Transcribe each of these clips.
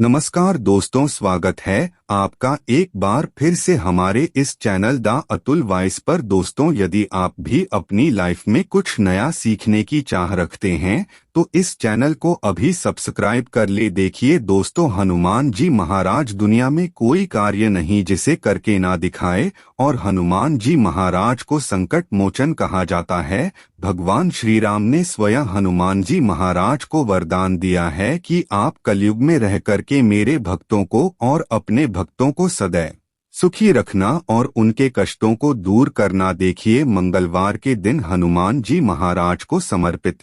नमस्कार दोस्तों, स्वागत है आपका एक बार फिर से हमारे इस चैनल द अतुल वॉइस पर। दोस्तों, यदि आप भी अपनी लाइफ में कुछ नया सीखने की चाह रखते हैं तो इस चैनल को अभी सब्सक्राइब कर ले। देखिए दोस्तों, हनुमान जी महाराज दुनिया में कोई कार्य नहीं जिसे करके ना दिखाए, और हनुमान जी महाराज को संकट मोचन कहा जाता है। भगवान श्री राम ने स्वयं हनुमान जी महाराज को वरदान दिया है कि आप कलयुग में रह करके मेरे भक्तों को और अपने भक्तों को सदैव सुखी रखना और उनके कष्टों को दूर करना। देखिए, मंगलवार के दिन हनुमान जी महाराज को समर्पित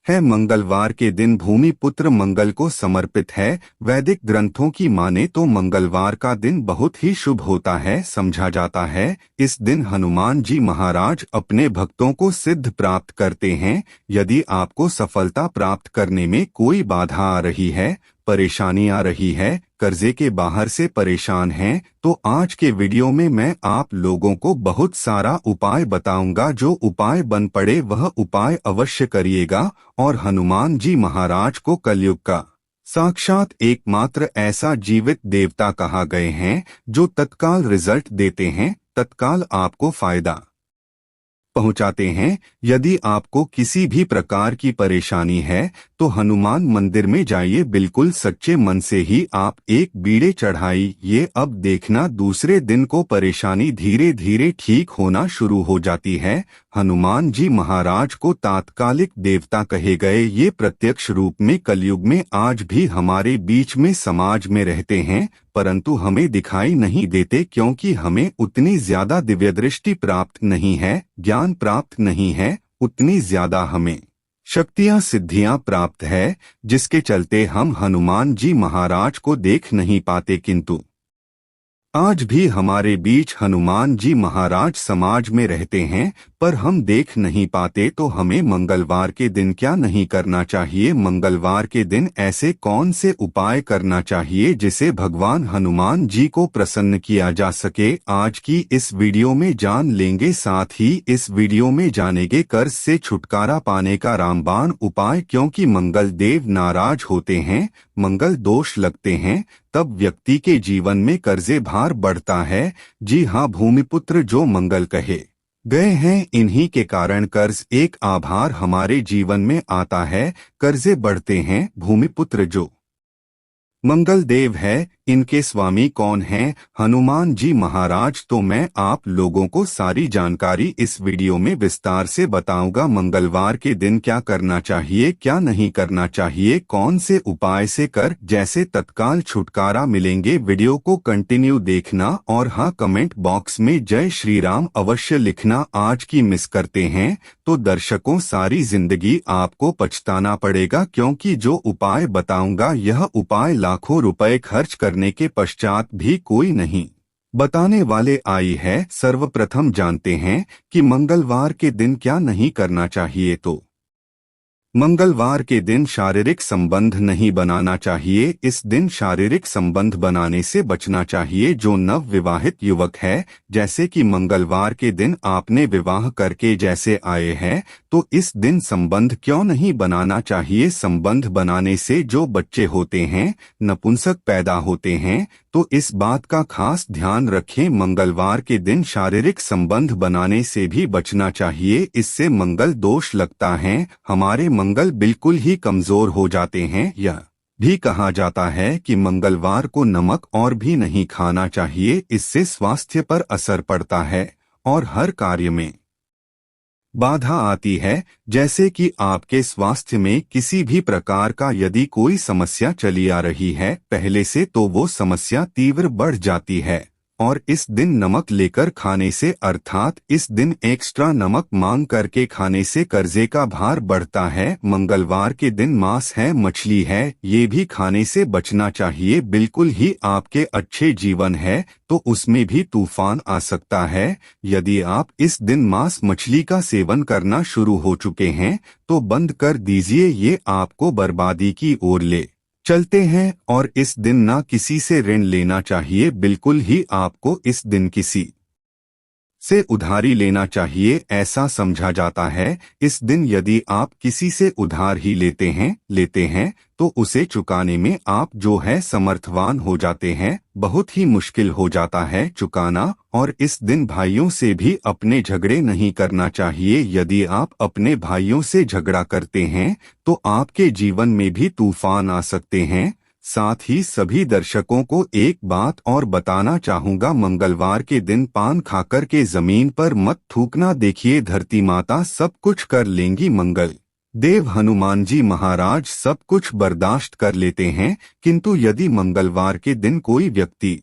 है। मंगलवार के दिन भूमि पुत्र मंगल को समर्पित है। वैदिक ग्रंथों की माने तो मंगलवार का दिन बहुत ही शुभ होता है। समझा जाता है इस दिन हनुमान जी महाराज अपने भक्तों को सिद्ध प्राप्त करते हैं। यदि आपको सफलता प्राप्त करने में कोई बाधा आ रही है, परेशानी आ रही है, कर्जे के बाहर से परेशान हैं, तो आज के वीडियो में मैं आप लोगों को बहुत सारा उपाय बताऊंगा। जो उपाय बन पड़े वह उपाय अवश्य करिएगा। और हनुमान जी महाराज को कलयुग का साक्षात एकमात्र ऐसा जीवित देवता कहा गए हैं जो तत्काल रिजल्ट देते हैं, तत्काल आपको फायदा पहुंचाते हैं। यदि आपको किसी भी प्रकार की परेशानी है तो हनुमान मंदिर में जाइए। बिल्कुल सच्चे मन से ही आप एक बीड़े चढ़ाइए। अब देखना, दूसरे दिन को परेशानी धीरे धीरे ठीक होना शुरू हो जाती है। हनुमान जी महाराज को तात्कालिक देवता कहे गए। ये प्रत्यक्ष रूप में कलयुग में आज भी हमारे बीच में समाज में रहते हैं, परंतु हमें दिखाई नहीं देते क्योंकि हमें उतनी ज्यादा दिव्य दृष्टि प्राप्त नहीं है, ज्ञान प्राप्त नहीं है, उतनी ज्यादा हमें शक्तियां सिद्धियां प्राप्त है, जिसके चलते हम हनुमान जी महाराज को देख नहीं पाते। किंतु आज भी हमारे बीच हनुमान जी महाराज समाज में रहते हैं, पर हम देख नहीं पाते। तो हमें मंगलवार के दिन क्या नहीं करना चाहिए? मंगलवार के दिन ऐसे कौन से उपाय करना चाहिए जिसे भगवान हनुमान जी को प्रसन्न किया जा सके? आज की इस वीडियो में जान लेंगे। साथ ही इस वीडियो में जानेंगे कर्ज से छुटकारा पाने का रामबाण उपाय। क्योंकि मंगल देव नाराज होते हैं, मंगल दोष लगते हैं, तब व्यक्ति के जीवन में कर्जे भार बढ़ता है। जी हाँ, भूमिपुत्र जो मंगल कहे गए हैं, इन्हीं के कारण कर्ज एक आभार हमारे जीवन में आता है, कर्जे बढ़ते हैं। भूमिपुत्र जो मंगल देव है, इनके स्वामी कौन हैं? हनुमान जी महाराज। तो मैं आप लोगों को सारी जानकारी इस वीडियो में विस्तार से बताऊंगा। मंगलवार के दिन क्या करना चाहिए, क्या नहीं करना चाहिए, कौन से उपाय से कर जैसे तत्काल छुटकारा मिलेंगे। वीडियो को कंटिन्यू देखना और हाँ, कमेंट बॉक्स में जय श्री राम अवश्य लिखना। आज की मिस करते हैं तो दर्शकों, सारी जिंदगी आपको पछताना पड़ेगा, क्योंकि जो उपाय बताऊंगा यह उपाय लाखों रुपए खर्च करने के पश्चात भी कोई नहीं बताने वाले आई है। सर्वप्रथम जानते हैं कि मंगलवार के दिन क्या नहीं करना चाहिए। तो मंगलवार के दिन शारीरिक संबंध नहीं बनाना चाहिए। इस दिन शारीरिक संबंध बनाने से बचना चाहिए। जो नव विवाहित युवक है, जैसे कि मंगलवार के दिन आपने विवाह करके जैसे आए हैं, तो इस दिन संबंध क्यों नहीं बनाना चाहिए? संबंध बनाने से जो बच्चे होते हैं, नपुंसक पैदा होते हैं, तो इस बात का खास ध्यान रखें। मंगलवार के दिन शारीरिक संबंध बनाने से भी बचना चाहिए। इससे मंगल दोष लगता है, हमारे मंगल बिल्कुल ही कमजोर हो जाते हैं। यह भी कहा जाता है कि मंगलवार को नमक और भी नहीं खाना चाहिए, इससे स्वास्थ्य पर असर पड़ता है और हर कार्य में बाधा आती है। जैसे कि आपके स्वास्थ्य में किसी भी प्रकार का यदि कोई समस्या चली आ रही है पहले से, तो वो समस्या तीव्र बढ़ जाती है। और इस दिन नमक लेकर खाने से, अर्थात इस दिन एक्स्ट्रा नमक मांग करके खाने से कर्जे का भार बढ़ता है। मंगलवार के दिन मांस है, मछली है, ये भी खाने से बचना चाहिए। बिल्कुल ही आपके अच्छे जीवन है तो उसमें भी तूफान आ सकता है। यदि आप इस दिन मांस मछली का सेवन करना शुरू हो चुके हैं तो बंद कर दीजिए, ये आपको बर्बादी की ओर ले चलते हैं। और इस दिन ना किसी से ऋण लेना चाहिए। बिल्कुल ही आपको इस दिन किसी से उधारी लेना चाहिए, ऐसा समझा जाता है। इस दिन यदि आप किसी से उधार ही लेते हैं तो उसे चुकाने में आप जो है समर्थवान हो जाते हैं। बहुत ही मुश्किल हो जाता है चुकाना। और इस दिन भाइयों से भी अपने झगड़े नहीं करना चाहिए। यदि आप अपने भाइयों से झगड़ा करते हैं तो आपके जीवन में भी तूफान आ सकते हैं। साथ ही सभी दर्शकों को एक बात और बताना चाहूंगा, मंगलवार के दिन पान खाकर के जमीन पर मत थूकना। देखिए, धरती माता सब कुछ कर लेंगी, मंगल देव हनुमान जी महाराज सब कुछ बर्दाश्त कर लेते हैं, किंतु यदि मंगलवार के दिन कोई व्यक्ति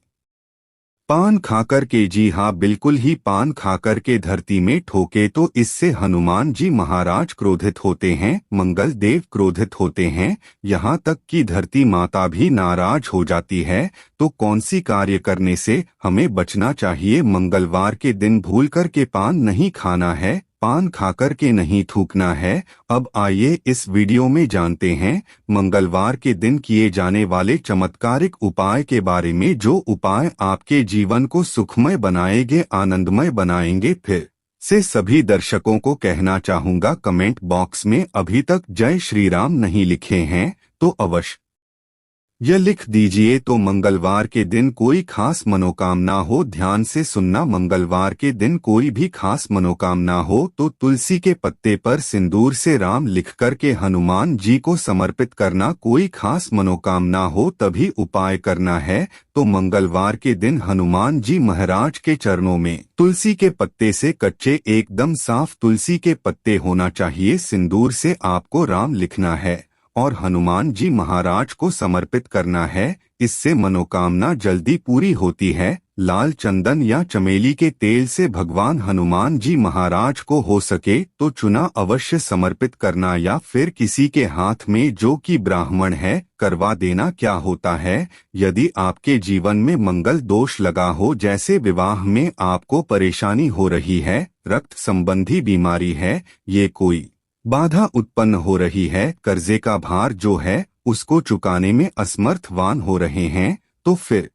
पान खाकर के, जी हाँ बिल्कुल ही पान खाकर के धरती में ठोके तो इससे हनुमान जी महाराज क्रोधित होते हैं, मंगल देव क्रोधित होते हैं, यहाँ तक कि धरती माता भी नाराज हो जाती है। तो कौन सी कार्य करने से हमें बचना चाहिए? मंगलवार के दिन भूल कर के पान नहीं खाना है, पान खाकर के नहीं थूकना है। अब आइए इस वीडियो में जानते हैं मंगलवार के दिन किए जाने वाले चमत्कारिक उपाय के बारे में, जो उपाय आपके जीवन को सुखमय बनाएंगे, आनंदमय बनाएंगे। फिर से सभी दर्शकों को कहना चाहूंगा, कमेंट बॉक्स में अभी तक जय श्री राम नहीं लिखे हैं तो अवश्य यह लिख दीजिए। तो मंगलवार के दिन कोई खास मनोकामना हो, ध्यान से सुनना, मंगलवार के दिन कोई भी खास मनोकामना हो तो तुलसी के पत्ते पर सिंदूर से राम लिख कर के हनुमान जी को समर्पित करना। कोई खास मनोकामना हो तभी उपाय करना है। तो मंगलवार के दिन हनुमान जी महाराज के चरणों में तुलसी के पत्ते से, कच्चे एकदम साफ तुलसी के पत्ते होना चाहिए, सिंदूर से आपको राम लिखना है और हनुमान जी महाराज को समर्पित करना है। इससे मनोकामना जल्दी पूरी होती है। लाल चंदन या चमेली के तेल से भगवान हनुमान जी महाराज को हो सके तो चूना अवश्य समर्पित करना, या फिर किसी के हाथ में जो कि ब्राह्मण है करवा देना। क्या होता है, यदि आपके जीवन में मंगल दोष लगा हो, जैसे विवाह में आपको परेशानी हो रही है, रक्त संबंधी बीमारी है, ये कोई बाधा उत्पन्न हो रही है, कर्जे का भार जो है उसको चुकाने में असमर्थवान हो रहे हैं, तो फिर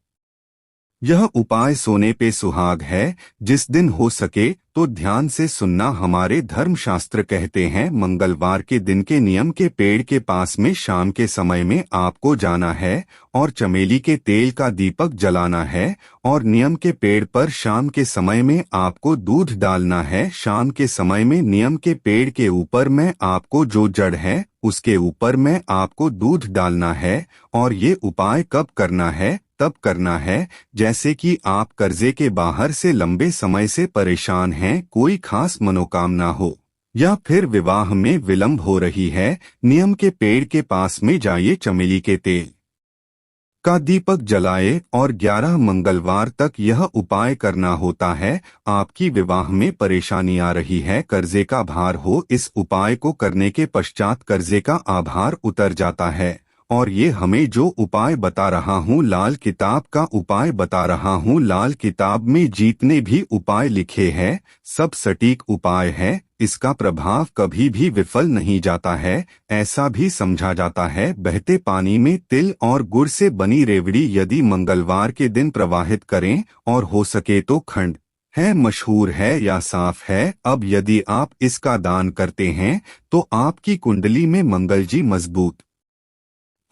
यह उपाय सोने पे सुहाग है। जिस दिन हो सके तो ध्यान से सुनना। हमारे धर्मशास्त्र कहते हैं मंगलवार के दिन के नियम के पेड़ के पास में शाम के समय में आपको जाना है और चमेली के तेल का दीपक जलाना है, और नियम के पेड़ पर शाम के समय में आपको दूध डालना है। शाम के समय में नियम के पेड़ के ऊपर में आपको जो जड़ है उसके ऊपर में आपको दूध डालना है। और ये उपाय कब करना है? तब करना है जैसे कि आप कर्जे के बाहर से लंबे समय से परेशान हैं, कोई खास मनोकामना हो, या फिर विवाह में विलंब हो रही है। नियम के पेड़ के पास में जाइए, चमेली के तेल का दीपक जलाए और 11 मंगलवार तक यह उपाय करना होता है। आपकी विवाह में परेशानी आ रही है, कर्जे का भार हो, इस उपाय को करने के पश्चात कर्जे का आभार उतर जाता है। और ये हमें जो उपाय बता रहा हूँ, लाल किताब का उपाय बता रहा हूँ, लाल किताब में जितने भी उपाय लिखे हैं सब सटीक उपाय है। इसका प्रभाव कभी भी विफल नहीं जाता है। ऐसा भी समझा जाता है बहते पानी में तिल और गुड़ से बनी रेवड़ी यदि मंगलवार के दिन प्रवाहित करें, और हो सके तो खंड है, मशहूर है या साफ है। अब यदि आप इसका दान करते हैं तो आपकी कुंडली में मंगल जी मजबूत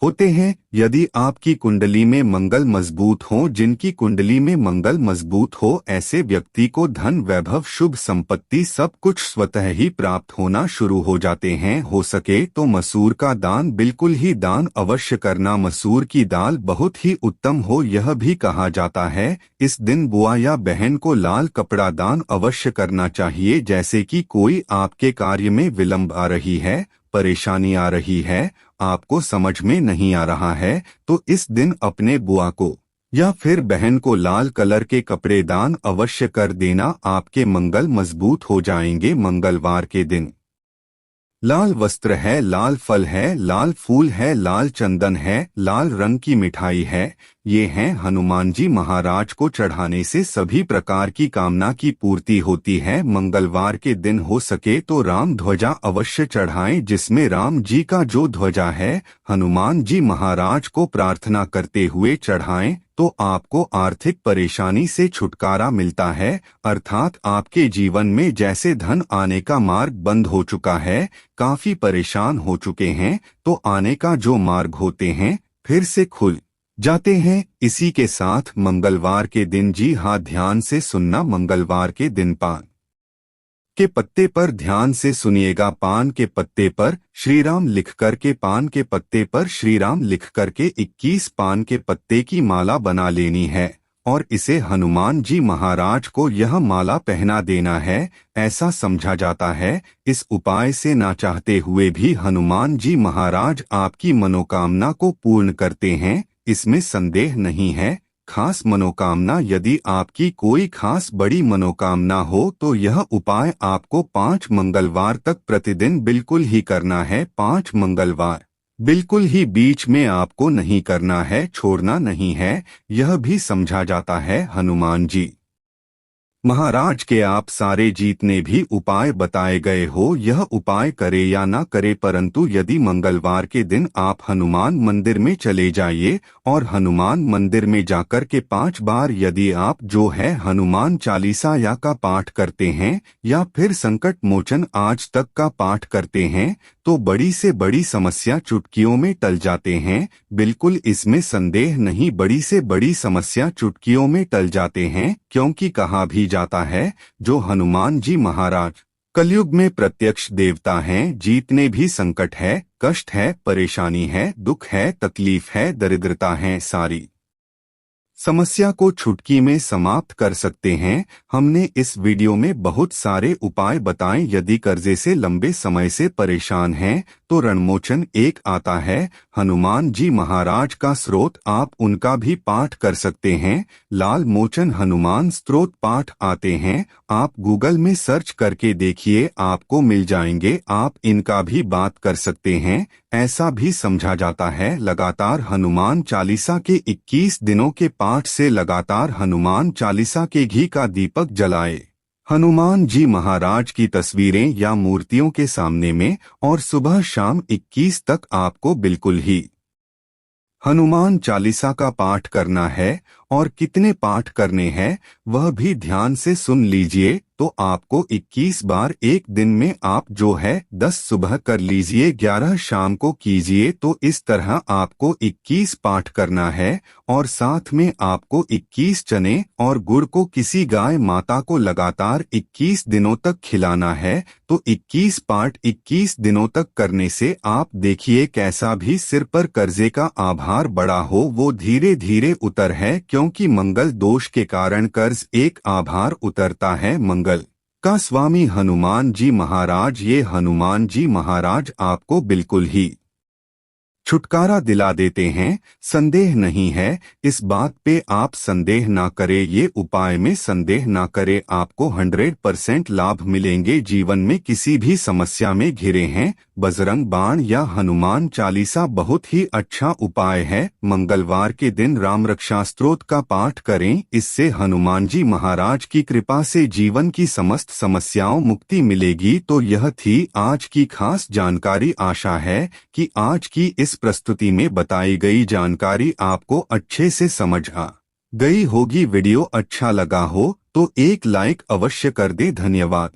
होते हैं। यदि आपकी कुंडली में मंगल मजबूत हो, जिनकी कुंडली में मंगल मजबूत हो, ऐसे व्यक्ति को धन, वैभव, शुभ संपत्ति सब कुछ स्वतः ही प्राप्त होना शुरू हो जाते हैं। हो सके तो मसूर का दान बिल्कुल ही दान अवश्य करना। मसूर की दाल बहुत ही उत्तम हो। यह भी कहा जाता है इस दिन बुआ या बहन को लाल कपड़ा दान अवश्य करना चाहिए। जैसे कि कोई आपके कार्य में विलंब आ रही है, परेशानी आ रही है, आपको समझ में नहीं आ रहा है, तो इस दिन अपने बुआ को या फिर बहन को लाल कलर के कपड़े दान अवश्य कर देना। आपके मंगल मजबूत हो जाएंगे। मंगलवार के दिन लाल वस्त्र है, लाल फल है, लाल फूल है, लाल चंदन है, लाल रंग की मिठाई है, ये हैं हनुमान जी महाराज को चढ़ाने से सभी प्रकार की कामना की पूर्ति होती है। मंगलवार के दिन हो सके तो राम ध्वजा अवश्य चढ़ाएं, जिसमें राम जी का जो ध्वजा है हनुमान जी महाराज को प्रार्थना करते हुए चढ़ाएं तो आपको आर्थिक परेशानी से छुटकारा मिलता है। अर्थात आपके जीवन में जैसे धन आने का मार्ग बंद हो चुका है, काफी परेशान हो चुके हैं, तो आने का जो मार्ग होते हैं फिर से खुल जाते हैं। इसी के साथ मंगलवार के दिन, जी हाँ ध्यान से सुनना, मंगलवार के दिन पान के पत्ते पर ध्यान से सुनिएगा, पान के पत्ते पर श्री राम लिख करके, पान के पत्ते पर श्री राम लिख करके 21 पान के पत्ते की माला बना लेनी है और इसे हनुमान जी महाराज को यह माला पहना देना है। ऐसा समझा जाता है इस उपाय से ना चाहते हुए भी हनुमान जी महाराज आपकी मनोकामना को पूर्ण करते हैं, इसमें संदेह नहीं है। खास मनोकामना, यदि आपकी कोई खास बड़ी मनोकामना हो तो यह उपाय आपको 5 मंगलवार तक प्रतिदिन बिल्कुल ही करना है। 5 मंगलवार बिल्कुल ही बीच में आपको नहीं करना है, छोड़ना नहीं है। यह भी समझा जाता है हनुमान जी महाराज के आप सारे जितने भी उपाय बताए गए हो यह उपाय करे या ना करे, परंतु यदि मंगलवार के दिन आप हनुमान मंदिर में चले जाइए और हनुमान मंदिर में जाकर के 5 बार यदि आप जो है हनुमान चालीसा या का पाठ करते हैं या फिर संकट मोचन आज तक का पाठ करते हैं तो बड़ी से बड़ी समस्या चुटकियों में टल जाते हैं। बिल्कुल इसमें संदेह नहीं, बड़ी से बड़ी समस्या चुटकियों में टल जाते हैं, क्योंकि कहा भी जाता है जो हनुमान जी महाराज कलयुग में प्रत्यक्ष देवता हैं। जितने भी संकट है, कष्ट है, परेशानी है, दुख है, तकलीफ है, दरिद्रता है, सारी समस्या को चुटकी में समाप्त कर सकते हैं। हमने इस वीडियो में बहुत सारे उपाय बताए। यदि कर्जे से लंबे समय से परेशान हैं तो रणमोचन एक आता है, हनुमान जी महाराज का स्रोत, आप उनका भी पाठ कर सकते हैं। लाल मोचन हनुमान स्त्रोत पाठ आते हैं, आप गूगल में सर्च करके देखिए, आपको मिल जाएंगे। आप इनका भी बात कर सकते हैं। ऐसा भी समझा जाता है लगातार हनुमान चालीसा के 21 दिनों के पाठ से लगातार हनुमान चालीसा के घी का दीपक जलाए हनुमान जी महाराज की तस्वीरें या मूर्तियों के सामने में, और सुबह शाम 21 तक आपको बिल्कुल ही हनुमान चालीसा का पाठ करना है। और कितने पाठ करने हैं वह भी ध्यान से सुन लीजिए। तो आपको 21 बार एक दिन में आप जो है 10 सुबह कर लीजिए, 11 शाम को कीजिए। तो इस तरह आपको 21 पाठ करना है और साथ में आपको 21 चने और गुड़ को किसी गाय माता को लगातार 21 दिनों तक खिलाना है। तो 21 पाठ 21 दिनों तक करने से आप देखिए कैसा भी सिर पर कर्जे का आभार बड़ा हो वो धीरे धीरे उतर है, क्योंकि मंगल दोष के कारण कर्ज एक आभार उतरता है। मंगल का स्वामी हनुमान जी महाराज, ये हनुमान जी महाराज आपको बिल्कुल ही छुटकारा दिला देते हैं। संदेह नहीं है इस बात पे, आप संदेह ना करें, ये उपाय में संदेह ना करें, आपको 100% लाभ मिलेंगे। जीवन में किसी भी समस्या में घिरे हैं, बजरंग बाण या हनुमान चालीसा बहुत ही अच्छा उपाय है। मंगलवार के दिन राम रक्षा स्तोत्र का पाठ करें, इससे हनुमान जी महाराज की कृपा से जीवन की समस्त समस्याओं मुक्ति मिलेगी। तो यह थी आज की खास जानकारी। आशा है कि आज की इस प्रस्तुति में बताई गई जानकारी आपको अच्छे से समझ आ गई होगी। वीडियो अच्छा लगा हो तो एक लाइक अवश्य कर दे। धन्यवाद।